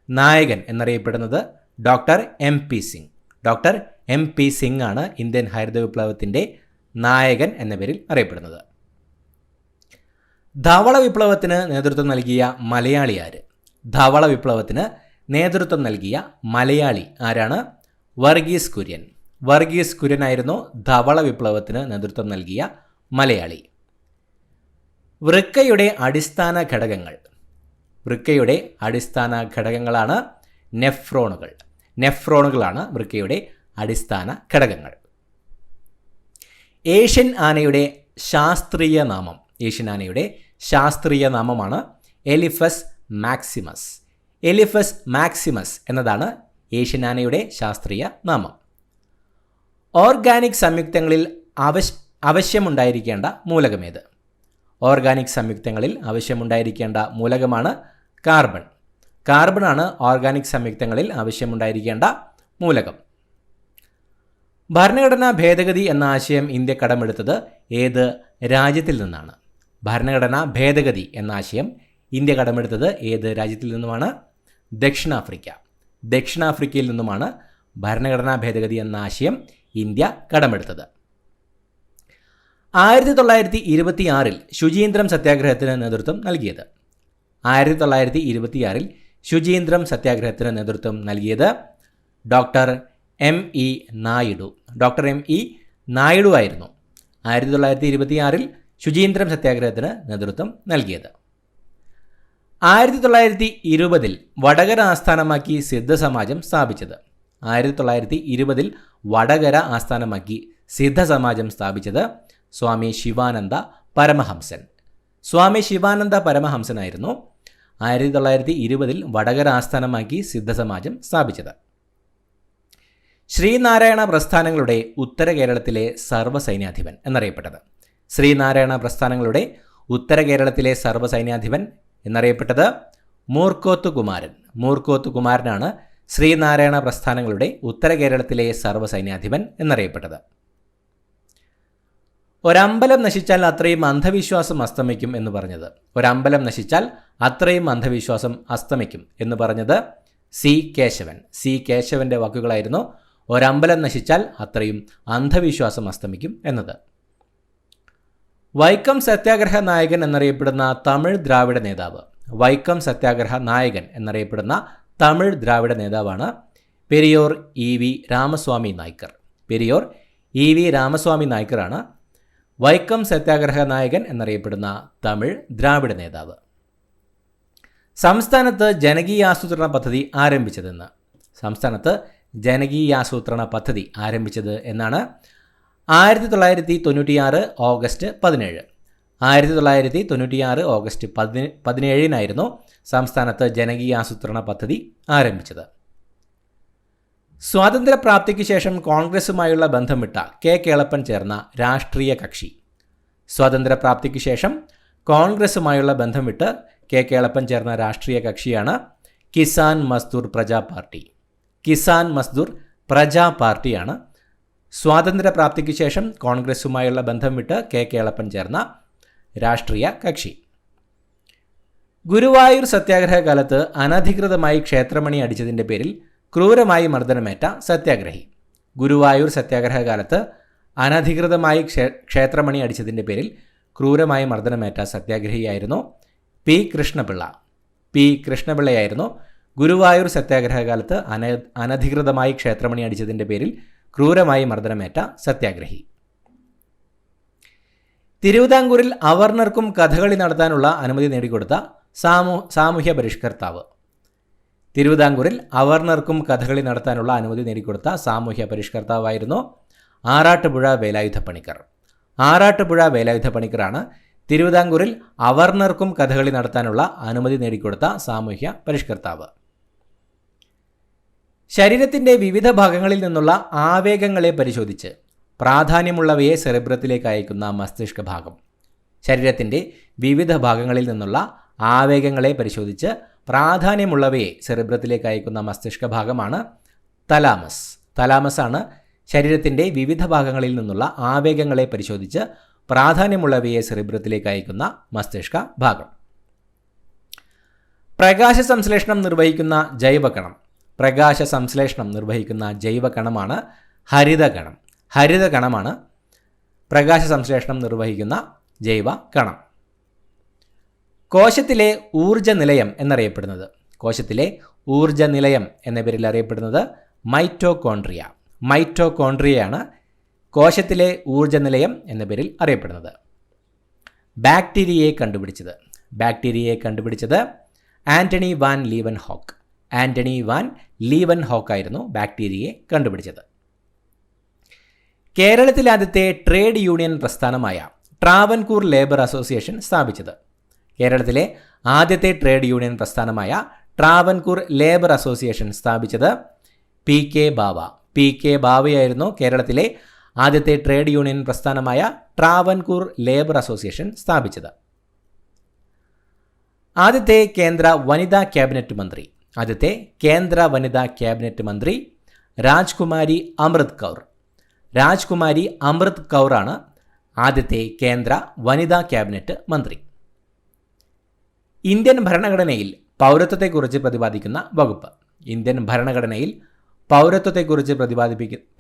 നായകൻ എന്നറിയപ്പെടുന്നത് doctor MP Singh. Doctor MP Singh ആണ് ഇന്ത്യൻ ഹരിത വിപ്ലവത്തിൻ്റെ നായകൻ എന്ന പേരിൽ അറിയപ്പെടുന്നത്. ധവള വിപ്ലവത്തിന് നേതൃത്വം നൽകിയ മലയാളി ആര്? ധവള വിപ്ലവത്തിന് നേതൃത്വം നൽകിയ മലയാളി ആരാണ്? വർഗീസ് കുര്യൻ. വർഗീസ് കുര്യനായിരുന്നു ധവള വിപ്ലവത്തിന് നേതൃത്വം നൽകിയ മലയാളി. വൃക്കയുടെ അടിസ്ഥാന ഘടകങ്ങൾ. വൃക്കയുടെ അടിസ്ഥാന ഘടകങ്ങളാണ് നെഫ്രോണുകൾ. നെഫ്രോണുകളാണ് വൃക്കയുടെ അടിസ്ഥാന ഘടകങ്ങൾ. ഏഷ്യൻ ആനയുടെ ശാസ്ത്രീയ നാമം. ഏഷ്യൻ ആനയുടെ ശാസ്ത്രീയ നാമമാണ് എലിഫസ് മാക്സിമസ്. എലിഫസ് മാക്സിമസ് എന്നതാണ് ഏഷ്യൻ ആനയുടെ ശാസ്ത്രീയ നാമം. ഓർഗാനിക് സംയുക്തങ്ങളിൽ ആവശ്യമുണ്ടായിരിക്കേണ്ട മൂലകമേത്? ഓർഗാനിക് സംയുക്തങ്ങളിൽ ആവശ്യമുണ്ടായിരിക്കേണ്ട മൂലകമാണ് കാർബൺ. കാർബണാണ് ഓർഗാനിക് സംയുക്തങ്ങളിൽ ആവശ്യമുണ്ടായിരിക്കേണ്ട മൂലകം. ഭരണഘടനാ ഭേദഗതി എന്ന ആശയം ഇന്ത്യ കടമെടുത്തത് ഏത് രാജ്യത്തിൽ നിന്നാണ്? ഭരണഘടനാ ഭേദഗതി എന്ന ആശയം ഇന്ത്യ കടമെടുത്തത് ഏത് രാജ്യത്തിൽ നിന്നുമാണ്? ദക്ഷിണാഫ്രിക്ക. ദക്ഷിണാഫ്രിക്കയിൽ നിന്നുമാണ് ഭരണഘടനാ ഭേദഗതി എന്ന ആശയം ഇന്ത്യ കടമെടുത്തത്. 1926 ശുചീന്ദ്രം സത്യാഗ്രഹത്തിന് നേതൃത്വം നൽകിയത്. 1926 ശുചീന്ദ്രം സത്യാഗ്രഹത്തിന് നേതൃത്വം നൽകിയത് doctor M.E. Naidu. Doctor M.E. Naidu ആയിരുന്നു 1926 ശുചീന്ദ്രം സത്യാഗ്രഹത്തിന് നേതൃത്വം നൽകിയത്. 1920 വടകര ആസ്ഥാനമാക്കി സിദ്ധസമാജം സ്ഥാപിച്ചത്. 1920 വടകര ആസ്ഥാനമാക്കി സിദ്ധസമാജം സ്ഥാപിച്ചത് സ്വാമി ശിവാനന്ദ പരമഹംസൻ. സ്വാമി ശിവാനന്ദ പരമഹംസനായിരുന്നു 1920 വടകര ആസ്ഥാനമാക്കി സിദ്ധസമാജം സ്ഥാപിച്ചത്. ശ്രീനാരായണ പ്രസ്ഥാനങ്ങളുടെ ഉത്തര കേരളത്തിലെ സർവ്വസൈന്യാധിപൻ എന്നറിയപ്പെട്ടത്. ശ്രീനാരായണ പ്രസ്ഥാനങ്ങളുടെ ഉത്തര കേരളത്തിലെ സർവ്വസൈന്യാധിപൻ എന്നറിയപ്പെട്ടത് മൂർക്കോത്ത് കുമാരൻ. മൂർക്കോത്ത് കുമാരനാണ് ശ്രീനാരായണ പ്രസ്ഥാനങ്ങളുടെ ഉത്തര കേരളത്തിലെ സർവ്വസൈന്യാധിപൻ എന്നറിയപ്പെട്ടത്. ഒരമ്പലം നശിച്ചാൽ അത്രയും അന്ധവിശ്വാസം അസ്തമിക്കും എന്ന് പറഞ്ഞത്, ഒരമ്പലം നശിച്ചാൽ അത്രയും അന്ധവിശ്വാസം അസ്തമിക്കും എന്ന് പറഞ്ഞത് സി കേശവൻ. സി കേശവൻ്റെ വാക്കുകളായിരുന്നു ഒരമ്പലം നശിച്ചാൽ അത്രയും അന്ധവിശ്വാസം അസ്തമിക്കും എന്നത്. വൈക്കം സത്യാഗ്രഹ നായകൻ എന്നറിയപ്പെടുന്ന തമിഴ് ദ്രാവിഡ നേതാവ്. വൈക്കം സത്യാഗ്രഹ നായകൻ എന്നറിയപ്പെടുന്ന തമിഴ് ദ്രാവിഡ നേതാവാണ് Periyar E V Ramaswamy Naicker. Periyar E V Ramaswamy നായ്ക്കറാണ് വൈക്കം സത്യാഗ്രഹ നായകൻ എന്നറിയപ്പെടുന്ന തമിഴ് ദ്രാവിഡ നേതാവ്. സംസ്ഥാനത്ത് ജനകീയാസൂത്രണ പദ്ധതി ആരംഭിച്ചതെന്ന്. സംസ്ഥാനത്ത് ജനകീയാസൂത്രണ പദ്ധതി ആരംഭിച്ചത് എന്നാണ് 1996 ഓഗസ്റ്റ് 17. 1996 ഓഗസ്റ്റ് 17 സംസ്ഥാനത്ത് ജനകീയാസൂത്രണ പദ്ധതി ആരംഭിച്ചത്. സ്വാതന്ത്ര്യപ്രാപ്തിക്ക് ശേഷം കോൺഗ്രസുമായുള്ള ബന്ധം വിട്ട കെ കേളപ്പൻ ചേർന്ന രാഷ്ട്രീയ കക്ഷി. സ്വാതന്ത്ര്യപ്രാപ്തിക്ക് ശേഷം കോൺഗ്രസുമായുള്ള ബന്ധം വിട്ട് കെ കേളപ്പൻ ചേർന്ന രാഷ്ട്രീയ കക്ഷിയാണ് കിസാൻ മസ്ദൂർ പ്രജാ പാർട്ടി. കിസാൻ മസ്ദൂർ പ്രജാ പാർട്ടിയാണ് സ്വാതന്ത്ര്യപ്രാപ്തിക്ക് ശേഷം കോൺഗ്രസുമായുള്ള ബന്ധം വിട്ട് കെ കേളപ്പൻ ചേർന്ന രാഷ്ട്രീയ കക്ഷി. ഗുരുവായൂർ സത്യാഗ്രഹ കാലത്ത് അനധികൃതമായി ക്ഷേത്രമണി അടിച്ചതിൻ്റെ പേരിൽ ക്രൂരമായി മർദ്ദനമേറ്റ സത്യാഗ്രഹി. ഗുരുവായൂർ സത്യാഗ്രഹ കാലത്ത് അനധികൃതമായി ക്ഷേത്രമണി അടിച്ചതിൻ്റെ പേരിൽ ക്രൂരമായി മർദ്ദനമേറ്റ സത്യാഗ്രഹിയായിരുന്നു പി കൃഷ്ണപിള്ള. പി കൃഷ്ണപിള്ളയായിരുന്നു ഗുരുവായൂർ സത്യാഗ്രഹ കാലത്ത് അനധികൃതമായി ക്ഷേത്രമണി അടിച്ചതിൻ്റെ പേരിൽ ക്രൂരമായി മർദ്ദനമേറ്റ സത്യാഗ്രഹി. തിരുവിതാംകൂറിൽ അവർണർക്കും കഥകളി നടത്താനുള്ള അനുമതി നേടിക്കൊടുത്ത സാമൂഹ്യ പരിഷ്കർത്താവ്. തിരുവിതാംകൂറിൽ അവർണർക്കും കഥകളി നടത്താനുള്ള അനുമതി നേടിക്കൊടുത്ത സാമൂഹ്യ പരിഷ്കർത്താവായിരുന്നു ആറാട്ടുപുഴ വേലായുധപ്പണിക്കർ. ആറാട്ടുപുഴ വേലായുധപ്പണിക്കറാണ് തിരുവിതാംകൂറിൽ അവർണർക്കും കഥകളി നടത്താനുള്ള അനുമതി നേടിക്കൊടുത്ത സാമൂഹ്യ പരിഷ്കർത്താവ്. ശരീരത്തിൻ്റെ വിവിധ ഭാഗങ്ങളിൽ നിന്നുള്ള ആവേഗങ്ങളെ പരിശോധിച്ച് പ്രാധാന്യമുള്ളവയെ സെറിബ്രത്തിലേക്ക് അയക്കുന്ന മസ്തിഷ്ക ഭാഗം. ശരീരത്തിൻ്റെ വിവിധ ഭാഗങ്ങളിൽ നിന്നുള്ള ആവേഗങ്ങളെ പരിശോധിച്ച് പ്രാധാന്യമുള്ളവയെ സെറിബ്രത്തിലേക്ക് അയക്കുന്ന മസ്തിഷ്ക ഭാഗമാണ് തലാമസ്. തലാമസാണ് ശരീരത്തിൻ്റെ വിവിധ ഭാഗങ്ങളിൽ നിന്നുള്ള ആവേഗങ്ങളെ പരിശോധിച്ച് പ്രാധാന്യമുള്ളവയെ സെറിബ്രത്തിലേക്ക് അയക്കുന്ന മസ്തിഷ്ക ഭാഗം. പ്രകാശ സംശ്ലേഷണം നിർവഹിക്കുന്ന ജൈവകണം. പ്രകാശ സംശ്ലേഷണം നിർവഹിക്കുന്ന ജൈവകണമാണ് ഹരിതകണം. ഹരിതകണമാണ് പ്രകാശ സംശ്ലേഷണം നിർവഹിക്കുന്ന ജൈവകണം. കോശത്തിലെ ഊർജ്ജ നിലയം എന്നറിയപ്പെടുന്നത്. കോശത്തിലെ ഊർജ്ജ നിലയം എന്ന പേരിൽ അറിയപ്പെടുന്നത് മൈറ്റോകോൺട്രിയ. മൈറ്റോകോൺട്രിയയാണ് കോശത്തിലെ ഊർജ്ജ നിലയം എന്ന പേരിൽ അറിയപ്പെടുന്നത്. ബാക്ടീരിയയെ കണ്ടുപിടിച്ചത്. ബാക്ടീരിയയെ കണ്ടുപിടിച്ചത് Antony van Leeuwenhoek. Antony van Leeuwenhoek ആയിരുന്നു ബാക്ടീരിയയെ കണ്ടുപിടിച്ചത്. കേരളത്തിലെ ആദ്യത്തെ ട്രേഡ് യൂണിയൻ പ്രസ്ഥാനമായ ട്രാവൻകൂർ ലേബർ അസോസിയേഷൻ സ്ഥാപിച്ചത്. കേരളത്തിലെ ആദ്യത്തെ ട്രേഡ് യൂണിയൻ പ്രസ്ഥാനമായ ട്രാവൻകൂർ ലേബർ അസോസിയേഷൻ സ്ഥാപിച്ചത് P K Bava. P K ബാവയായിരുന്നു കേരളത്തിലെ ആദ്യത്തെ ട്രേഡ് യൂണിയൻ പ്രസ്ഥാനമായ ട്രാവൻകൂർ ലേബർ അസോസിയേഷൻ സ്ഥാപിച്ചത്. ആദ്യത്തെ കേന്ദ്ര വനിതാ ക്യാബിനറ്റ് മന്ത്രി. ആദ്യത്തെ കേന്ദ്ര വനിതാ ക്യാബിനറ്റ് മന്ത്രി രാജ്കുമാരി അമൃത് കൗർ. രാജ്കുമാരി അമൃത് കൗറാണ് ആദ്യത്തെ കേന്ദ്ര വനിതാ ക്യാബിനറ്റ് മന്ത്രി. ഇന്ത്യൻ ഭരണഘടനയിൽ പൗരത്വത്തെക്കുറിച്ച് പ്രതിപാദിക്കുന്ന വകുപ്പ്. ഇന്ത്യൻ ഭരണഘടനയിൽ പൗരത്വത്തെക്കുറിച്ച്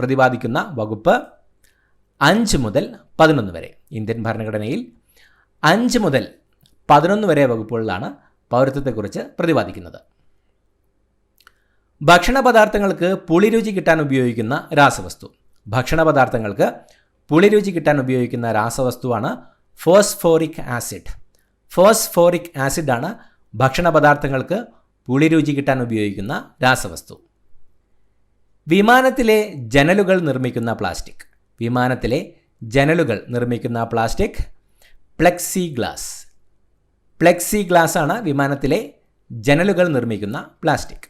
പ്രതിപാദിക്കുന്ന വകുപ്പ് 5 മുതൽ 11 വരെ. ഇന്ത്യൻ ഭരണഘടനയിൽ 5 മുതൽ 11 വരെ വകുപ്പുകളിലാണ് പൗരത്വത്തെക്കുറിച്ച് പ്രതിപാദിക്കുന്നത്. ഭക്ഷണ പദാർത്ഥങ്ങൾക്ക് പുളിരുചി കിട്ടാൻ ഉപയോഗിക്കുന്ന രാസവസ്തു. ഭക്ഷണ പദാർത്ഥങ്ങൾക്ക് പുളിരുചി കിട്ടാൻ ഉപയോഗിക്കുന്ന രാസവസ്തുവാണ് ഫോസ്ഫോറിക് ആസിഡ്. ഫോസ്ഫോറിക് ആസിഡാണ് ഭക്ഷണ പദാർത്ഥങ്ങൾക്ക് പുളിരുചി കിട്ടാൻ ഉപയോഗിക്കുന്ന രാസവസ്തു. വിമാനത്തിലെ ജനലുകൾ നിർമ്മിക്കുന്ന പ്ലാസ്റ്റിക്. വിമാനത്തിലെ ജനലുകൾ നിർമ്മിക്കുന്ന പ്ലാസ്റ്റിക് പ്ലെക്സിഗ്ലാസ്. പ്ലെക്സിഗ്ലാസ് ആണ് വിമാനത്തിലെ ജനലുകൾ നിർമ്മിക്കുന്ന പ്ലാസ്റ്റിക്.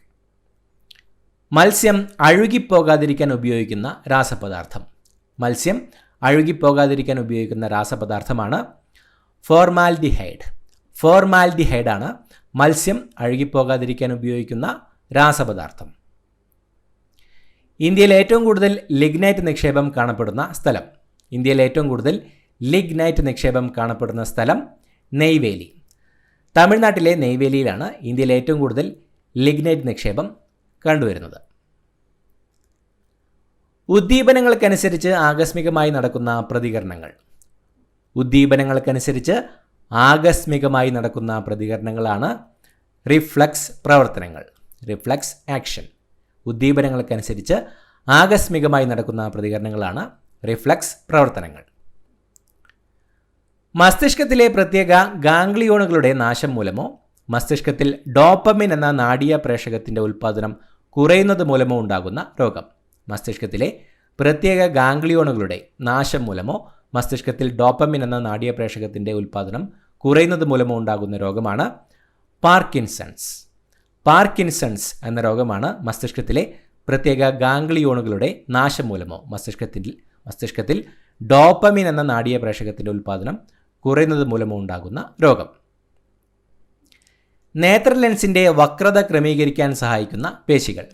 മത്സ്യം അഴുകിപ്പോകാതിരിക്കാൻ ഉപയോഗിക്കുന്ന രാസപദാർത്ഥം. മത്സ്യം അഴുകിപ്പോകാതിരിക്കാൻ ഉപയോഗിക്കുന്ന രാസപദാർത്ഥമാണ് ഫോർമാൽഡിഹൈഡ്. ഫോർമാൽഡിഹൈഡാണ് മത്സ്യം അഴുകിപ്പോകാതിരിക്കാൻ ഉപയോഗിക്കുന്ന രാസപദാർത്ഥം. ഇന്ത്യയിൽ ഏറ്റവും കൂടുതൽ ലിഗ്നൈറ്റ് നിക്ഷേപം കാണപ്പെടുന്ന സ്ഥലം. ഇന്ത്യയിൽ ഏറ്റവും കൂടുതൽ ലിഗ്നൈറ്റ് നിക്ഷേപം കാണപ്പെടുന്ന സ്ഥലം നെയ്വേലി. തമിഴ്നാട്ടിലെ നെയ്വേലിയിലാണ് ഇന്ത്യയിൽ ഏറ്റവും കൂടുതൽ ലിഗ്നൈറ്റ് നിക്ഷേപം കണ്ടുവരുന്നത്. ഉദ്ദീപനങ്ങൾക്കനുസരിച്ച് ആകസ്മികമായി നടക്കുന്ന പ്രതികരണങ്ങൾ. ഉദ്ദീപനങ്ങൾക്കനുസരിച്ച് ആകസ്മികമായി നടക്കുന്ന പ്രതികരണങ്ങളാണ് റിഫ്ലക്സ് പ്രവർത്തനങ്ങൾ. Reflex action. ഉദ്ദീപനങ്ങൾക്കനുസരിച്ച് ആകസ്മികമായി നടക്കുന്ന പ്രതികരണങ്ങളാണ് റിഫ്ലക്സ് പ്രവർത്തനങ്ങൾ. മസ്തിഷ്കത്തിലെ പ്രത്യേക ഗാംഗ്ലിയോണുകളുടെ നാശം മൂലമോ മസ്തിഷ്കത്തിൽ ഡോപ്പമിൻ എന്ന നാഡീയ പ്രേഷകത്തിൻ്റെ ഉൽപ്പാദനം കുറയുന്നത് മൂലമോ ഉണ്ടാകുന്ന രോഗം. മസ്തിഷ്കത്തിലെ പ്രത്യേക ഗാംഗ്ലിയോണുകളുടെ നാശം മൂലമോ മസ്തിഷ്കത്തിൽ ഡോപ്പമിൻ എന്ന നാഡീയ പ്രേഷകത്തിൻ്റെ ഉൽപ്പാദനം കുറയുന്നത് മൂലമോ ഉണ്ടാകുന്ന രോഗമാണ് പാർക്കിൻസൺസ്. പാർക്കിൻസൺസ് എന്ന രോഗമാണ് മസ്തിഷ്കത്തിലെ പ്രത്യേക ഗാംഗ്ലിയോണുകളുടെ നാശം മൂലമോ മസ്തിഷ്കത്തിൽ ഡോപ്പമിൻ എന്ന നാഡീയ പ്രേഷകത്തിൻ്റെ ഉൽപ്പാദനം കുറയുന്നത് മൂലമോ ഉണ്ടാകുന്ന രോഗം. നേത്ര ലെൻസിൻ്റെ വക്രത ക്രമീകരിക്കാൻ സഹായിക്കുന്ന പേശികൾ.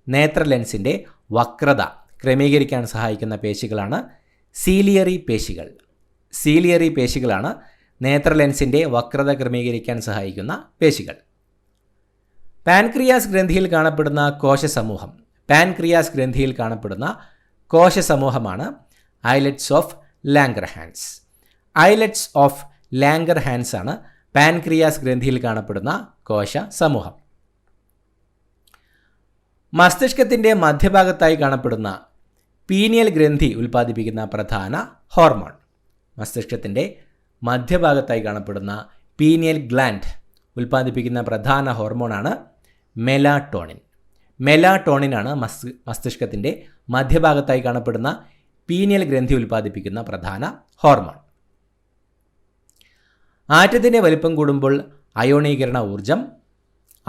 നേത്ര ലെൻസിൻ്റെ വക്രത ക്രമീകരിക്കാൻ സഹായിക്കുന്ന പേശികളാണ് സീലിയറി പേശികൾ. സീലിയറി പേശികളാണ് നേത്ര ലെൻസിൻ്റെ വക്രത ക്രമീകരിക്കാൻ സഹായിക്കുന്ന പേശികൾ. പാൻക്രിയാസ് ഗ്രന്ഥിയിൽ കാണപ്പെടുന്ന കോശസമൂഹം. പാൻക്രിയാസ് ഗ്രന്ഥിയിൽ കാണപ്പെടുന്ന കോശസമൂഹമാണ് islets of Langerhans. Islets of Langerhans ആണ് പാൻക്രിയാസ് ഗ്രന്ഥിയിൽ കാണപ്പെടുന്ന കോശ സമൂഹം. മസ്തിഷ്കത്തിൻ്റെ മധ്യഭാഗത്തായി കാണപ്പെടുന്ന പീനിയൽ ഗ്രന്ഥി ഉൽപ്പാദിപ്പിക്കുന്ന പ്രധാന ഹോർമോൺ. മസ്തിഷ്കത്തിൻ്റെ മധ്യഭാഗത്തായി കാണപ്പെടുന്ന പീനിയൽ ഗ്ലാൻഡ് ഉൽപ്പാദിപ്പിക്കുന്ന പ്രധാന ഹോർമോണാണ് മെലാട്ടോണിൻ. മെലാട്ടോണിനാണ് മസ്തിഷ്കത്തിൻ്റെ മധ്യഭാഗത്തായി കാണപ്പെടുന്ന പീനിയൽ ഗ്രന്ഥി ഉൽപ്പാദിപ്പിക്കുന്ന പ്രധാന ഹോർമോൺ. ആറ്റത്തിൻ്റെ വലിപ്പം കൂടുമ്പോൾ അയോണീകരണ ഊർജം.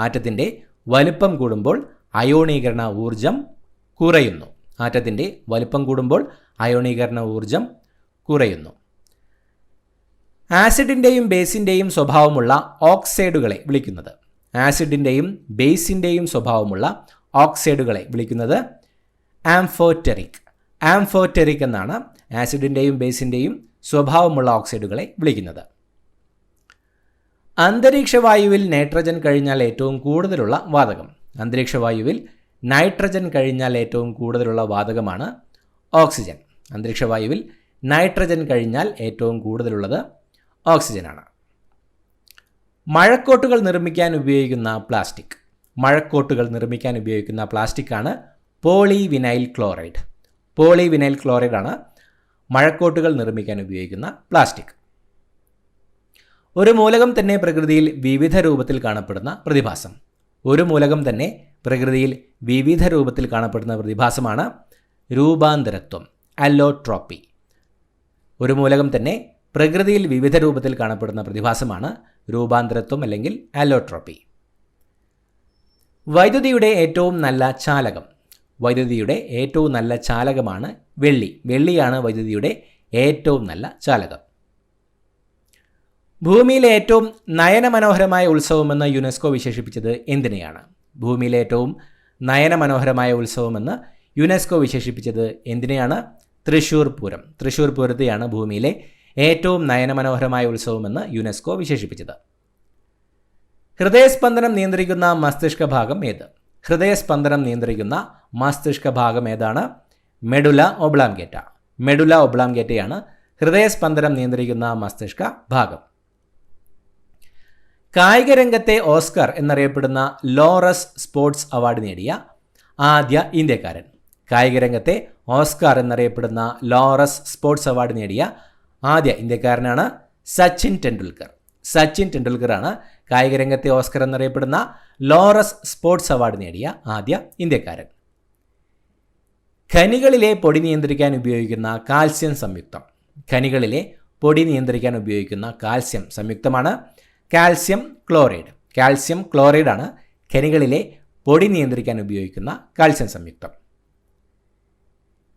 ആറ്റത്തിൻ്റെ വലിപ്പം കൂടുമ്പോൾ അയോണീകരണ ഊർജം കുറയുന്നു. ആറ്റത്തിൻ്റെ വലിപ്പം കൂടുമ്പോൾ അയോണീകരണ ഊർജം കുറയുന്നു. ആസിഡിൻ്റെയും ബേസിൻ്റെയും സ്വഭാവമുള്ള ഓക്സൈഡുകളെ വിളിക്കുന്നത്. ആസിഡിൻ്റെയും ബേസിൻ്റെയും സ്വഭാവമുള്ള ഓക്സൈഡുകളെ വിളിക്കുന്നത് ആംഫോറ്ററിക്. ആംഫോറ്ററിക് എന്നാണ് ആസിഡിൻ്റെയും ബേസിൻ്റെയും സ്വഭാവമുള്ള ഓക്സൈഡുകളെ വിളിക്കുന്നത്. അന്തരീക്ഷവായുവിൽ നൈട്രജൻ കഴിഞ്ഞാൽ ഏറ്റവും കൂടുതലുള്ള വാതകം. അന്തരീക്ഷവായുവിൽ നൈട്രജൻ കഴിഞ്ഞാൽ ഏറ്റവും കൂടുതലുള്ള വാതകമാണ് ഓക്സിജൻ. അന്തരീക്ഷവായുവിൽ നൈട്രജൻ കഴിഞ്ഞാൽ ഏറ്റവും കൂടുതലുള്ളത് ഓക്സിജനാണ്. മഴക്കോട്ടുകൾ നിർമ്മിക്കാൻ ഉപയോഗിക്കുന്ന പ്ലാസ്റ്റിക്. മഴക്കോട്ടുകൾ നിർമ്മിക്കാൻ ഉപയോഗിക്കുന്ന പ്ലാസ്റ്റിക്കാണ് പോളിവിനൈൽ ക്ലോറൈഡ്. പോളിവിനൈൽ ക്ലോറൈഡാണ് മഴക്കോട്ടുകൾ നിർമ്മിക്കാൻ ഉപയോഗിക്കുന്ന പ്ലാസ്റ്റിക്. ഒരു മൂലകം തന്നെ പ്രകൃതിയിൽ വിവിധ രൂപത്തിൽ കാണപ്പെടുന്ന പ്രതിഭാസം. ഒരു മൂലകം തന്നെ പ്രകൃതിയിൽ വിവിധ രൂപത്തിൽ കാണപ്പെടുന്ന പ്രതിഭാസമാണ് രൂപാന്തരത്വം, അല്ലോട്രോപ്പി. ഒരു മൂലകം തന്നെ പ്രകൃതിയിൽ വിവിധ രൂപത്തിൽ കാണപ്പെടുന്ന പ്രതിഭാസമാണ് രൂപാന്തരത്വം അല്ലെങ്കിൽ അല്ലോട്രോപ്പി. വൈദ്യുതിയുടെ ഏറ്റവും നല്ല ചാലകം. വൈദ്യുതിയുടെ ഏറ്റവും നല്ല ചാലകമാണ് വെള്ളി. വെള്ളിയാണ് വൈദ്യുതിയുടെ ഏറ്റവും നല്ല ചാലകം. ഭൂമിയിലെ ഏറ്റവും നയനമനോഹരമായ ഉത്സവമെന്ന് യുനെസ്കോ വിശേഷിപ്പിച്ചത് എന്തിനെയാണ്? ഭൂമിയിലെ ഏറ്റവും നയനമനോഹരമായ ഉത്സവമെന്ന് യുനെസ്കോ വിശേഷിപ്പിച്ചത് എന്തിനെയാണ്? തൃശ്ശൂർ പൂരം. തൃശ്ശൂർ പൂരത്തെയാണ് ഭൂമിയിലെ ഏറ്റവും നയനമനോഹരമായ ഉത്സവമെന്ന് യുനെസ്കോ വിശേഷിപ്പിച്ചത്. ഹൃദയസ്പന്ദനം നിയന്ത്രിക്കുന്ന മസ്തിഷ്ക ഭാഗം ഏത്? ഹൃദയസ്പന്ദനം നിയന്ത്രിക്കുന്ന മസ്തിഷ്ക ഭാഗം ഏതാണ്? Medulla oblongata. മെഡുല ഒബ്ലാങ്കേറ്റയാണ് ഹൃദയസ്പന്ദനം നിയന്ത്രിക്കുന്ന മസ്തിഷ്ക ഭാഗം. കായിക രംഗത്തെ ഓസ്കർ എന്നറിയപ്പെടുന്ന ലോറസ് സ്പോർട്സ് അവാർഡ് നേടിയ ആദ്യ ഇന്ത്യക്കാരൻ. കായിക രംഗത്തെ ഓസ്കാർ എന്നറിയപ്പെടുന്ന ലോറസ് സ്പോർട്സ് അവാർഡ് നേടിയ ആദ്യ ഇന്ത്യക്കാരനാണ് സച്ചിൻ ടെണ്ടുൽക്കർ. സച്ചിൻ ടെണ്ടുൽക്കറാണ് കായിക രംഗത്തെ ഓസ്കർ എന്നറിയപ്പെടുന്ന ലോറസ് സ്പോർട്സ് അവാർഡ് നേടിയ ആദ്യ ഇന്ത്യക്കാരൻ. ഖനികളിലെ പൊടി നിയന്ത്രിക്കാൻ ഉപയോഗിക്കുന്ന കാൽസ്യം സംയുക്തം. ഖനികളിലെ പൊടി നിയന്ത്രിക്കാൻ ഉപയോഗിക്കുന്ന കാൽസ്യം സംയുക്തമാണ് കാൽസ്യം ക്ലോറൈഡ്. കാൽസ്യം ക്ലോറൈഡാണ് ഖനികളിലെ പൊടി നിയന്ത്രിക്കാൻ ഉപയോഗിക്കുന്ന കാൽസ്യം സംയുക്തം.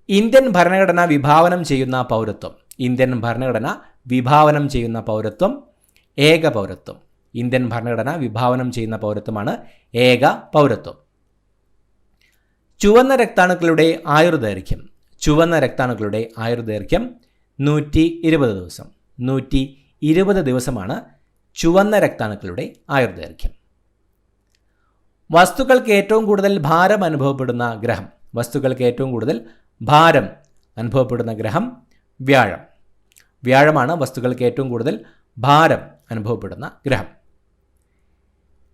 ഇന്ത്യൻ ഭരണഘടന വിഭാവനം ചെയ്യുന്ന പൗരത്വം. ഇന്ത്യൻ ഭരണഘടന വിഭാവനം ചെയ്യുന്ന പൗരത്വം ഏക പൗരത്വം. ഇന്ത്യൻ ഭരണഘടന വിഭാവനം ചെയ്യുന്ന പൗരത്വമാണ് ഏക പൗരത്വം. ചുവന്ന രക്താണുക്കളുടെ ആയുർദൈർഘ്യം. ചുവന്ന രക്താണുക്കളുടെ ആയുർദൈർഘ്യം 120 ദിവസം. 120 ദിവസമാണ് ചുവന്ന രക്താണുക്കളുടെ ആയുർദൈർഘ്യം. വസ്തുക്കൾക്ക് ഏറ്റവും കൂടുതൽ ഭാരം അനുഭവപ്പെടുന്ന ഗ്രഹം. വസ്തുക്കൾക്ക് ഏറ്റവും കൂടുതൽ ഭാരം അനുഭവപ്പെടുന്ന ഗ്രഹം വ്യാഴം. വ്യാഴമാണ് വസ്തുക്കൾക്ക് ഏറ്റവും കൂടുതൽ ഭാരം അനുഭവപ്പെടുന്ന ഗ്രഹം.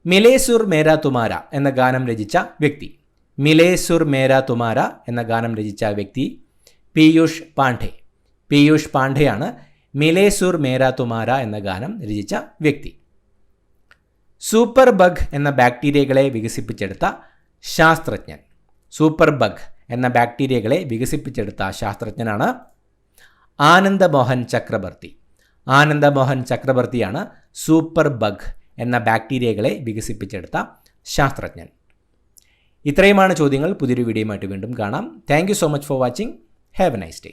മിലേ സുർ മേരാ തുമാര എന്ന ഗാനം രചിച്ച വ്യക്തി. മിലേ സുർ മേരാ തുമാര എന്ന ഗാനം രചിച്ച വ്യക്തി പീയൂഷ് പാണ്ഡെ. പീയൂഷ് പാണ്ഡെയാണ് മിലേ സുർ മേരാ തുമാര എന്ന ഗാനം രചിച്ച വ്യക്തി. സൂപ്പർ ബഗ് എന്ന ബാക്ടീരിയകളെ വികസിപ്പിച്ചെടുത്ത ശാസ്ത്രജ്ഞൻ. സൂപ്പർ ബഗ് എന്ന ബാക്ടീരിയകളെ വികസിപ്പിച്ചെടുത്ത ശാസ്ത്രജ്ഞനാണ് ആനന്ദമോഹൻ ചക്രബർത്തി. ആനന്ദമോഹൻ ചക്രബർത്തിയാണ് സൂപ്പർ ബഗ് എന്ന ബാക്ടീരിയകളെ വികസിപ്പിച്ചെടുത്ത ശാസ്ത്രജ്ഞൻ. ഇത്രയുമാണ് ചോദ്യങ്ങൾ. പുതിയൊരു വീഡിയോയുമായിട്ട് വീണ്ടും കാണാം. Thank you so much for watching. Have A nice day.